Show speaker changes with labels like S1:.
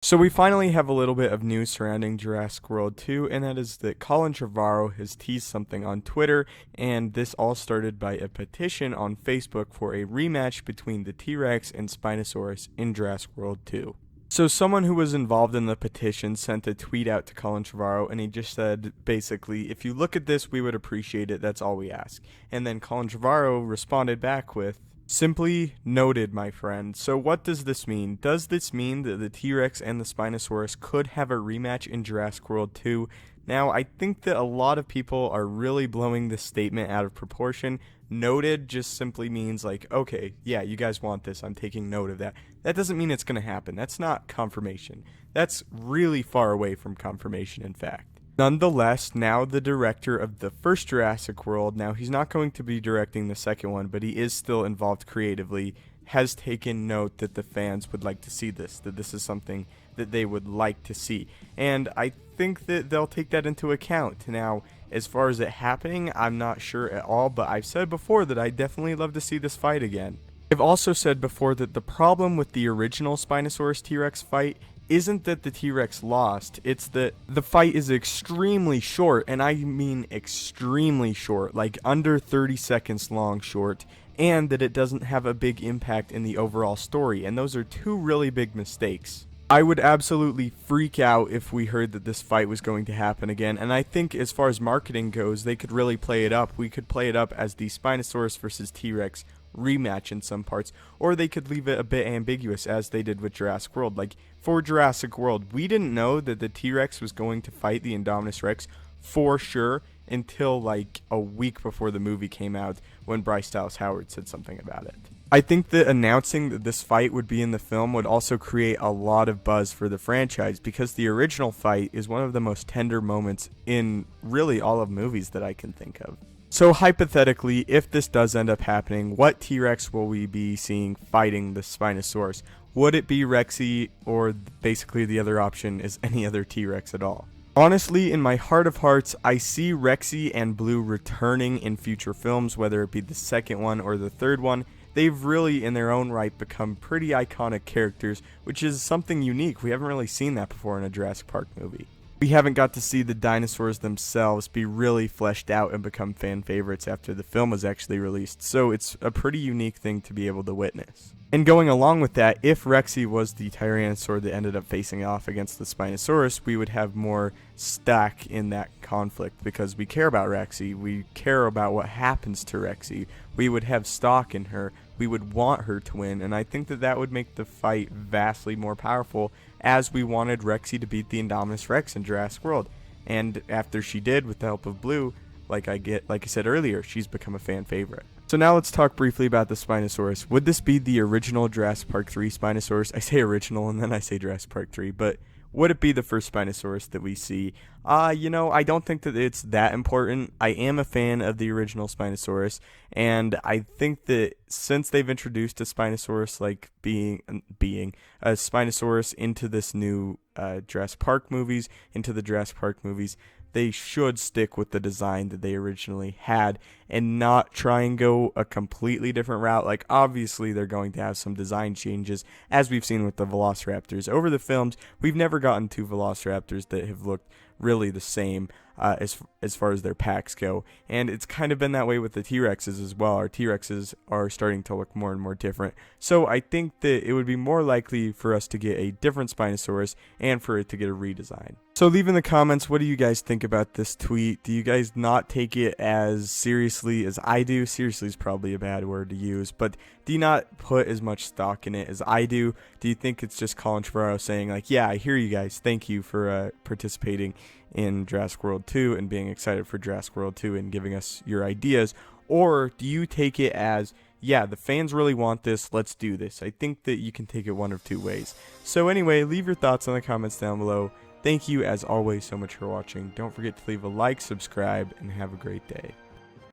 S1: So we finally have a little bit of news surrounding Jurassic World 2, and that is that Colin Trevorrow has teased something on Twitter, and this all started by a petition on Facebook for a rematch between the T-Rex and Spinosaurus in Jurassic World 2. So someone who was involved in the petition sent a tweet out to Colin Trevorrow, and he just said, basically, if you look at this, we would appreciate it, that's all we ask. And then Colin Trevorrow responded back with, simply noted, my friend. So what does this mean? Does this mean that the T-Rex and the Spinosaurus could have a rematch in Jurassic World 2? Now, I think that a lot of people are really blowing this statement out of proportion. Noted just simply means like, okay, yeah, you guys want this, I'm taking note of that. That doesn't mean it's going to happen. That's not confirmation. That's really far away from confirmation, in fact. Nonetheless, now the director of the first Jurassic World, now he's not going to be directing the second one, but he is still involved creatively, has taken note that the fans would like to see this, that this is something that they would like to see. And I think that they'll take that into account. Now, as far as it happening, I'm not sure at all, but I've said before that I definitely love to see this fight again. I've also said before that the problem with the original Spinosaurus T-Rex fight isn't that the T-Rex lost, it's that the fight is extremely short, and I mean extremely short, like under 30 seconds long short, and that it doesn't have a big impact in the overall story, and those are two really big mistakes. I would absolutely freak out if we heard that this fight was going to happen again, and I think as far as marketing goes, they could really play it up. We could play it up as the Spinosaurus versus T-Rex rematch in some parts, or they could leave it a bit ambiguous as they did with Jurassic World. Like, for Jurassic World, we didn't know that the T-Rex was going to fight the Indominus Rex for sure until like a week before the movie came out when Bryce Dallas Howard said something about it. I think that announcing that this fight would be in the film would also create a lot of buzz for the franchise, because the original fight is one of the most tender moments in really all of movies that I can think of. So hypothetically, if this does end up happening, what T-Rex will we be seeing fighting the Spinosaurus? Would it be Rexy, or basically the other option is any other T-Rex at all? Honestly, in my heart of hearts, I see Rexy and Blue returning in future films, whether it be the second one or the third one. They've really, in their own right, become pretty iconic characters, which is something unique. We haven't really seen that before in a Jurassic Park movie. We haven't got to see the dinosaurs themselves be really fleshed out and become fan favorites after the film was actually released, so it's a pretty unique thing to be able to witness. And going along with that, if Rexy was the Tyrannosaur that ended up facing off against the Spinosaurus, we would have more stack in that conflict, because we care about Rexy, we care about what happens to Rexy, we would have stock in her, we would want her to win, and I think that that would make the fight vastly more powerful, as we wanted Rexy to beat the Indominus Rex in Jurassic World. And after she did, with the help of Blue, like I said earlier, she's become a fan favorite. So now let's talk briefly about the Spinosaurus. Would this be the original Jurassic Park 3 Spinosaurus? I say original and then I say Jurassic Park 3, but would it be the first Spinosaurus that we see? I don't think that it's that important. I am a fan of the original Spinosaurus, and I think that since they've introduced a Spinosaurus like being a Spinosaurus into this new Jurassic Park movies, they should stick with the design that they originally had and not try and go a completely different route. Like, obviously they're going to have some design changes, as we've seen with the Velociraptors. Over the films, we've never gotten two Velociraptors that have looked really the same as far as their packs go, and it's kind of been that way with the T-Rexes as well. Our T-Rexes are starting to look more and more different, so I think that it would be more likely for us to get a different Spinosaurus and for it to get a redesign. So leave in the comments, what do you guys think about this tweet? Do you guys not take it as seriously as I do? Seriously is probably a bad word to use, but do you not put as much stock in it as I do? Do you think it's just Colin Trevorrow saying like, yeah, I hear you guys, thank you for participating in Jurassic World 2 and being excited for Jurassic World 2 and giving us your ideas? Or do you take it as, yeah, the fans really want this, let's do this? I think that you can take it one of two ways. So anyway, leave your thoughts in the comments down below. Thank you as always so much for watching. Don't forget to leave a like, subscribe, and have a great day.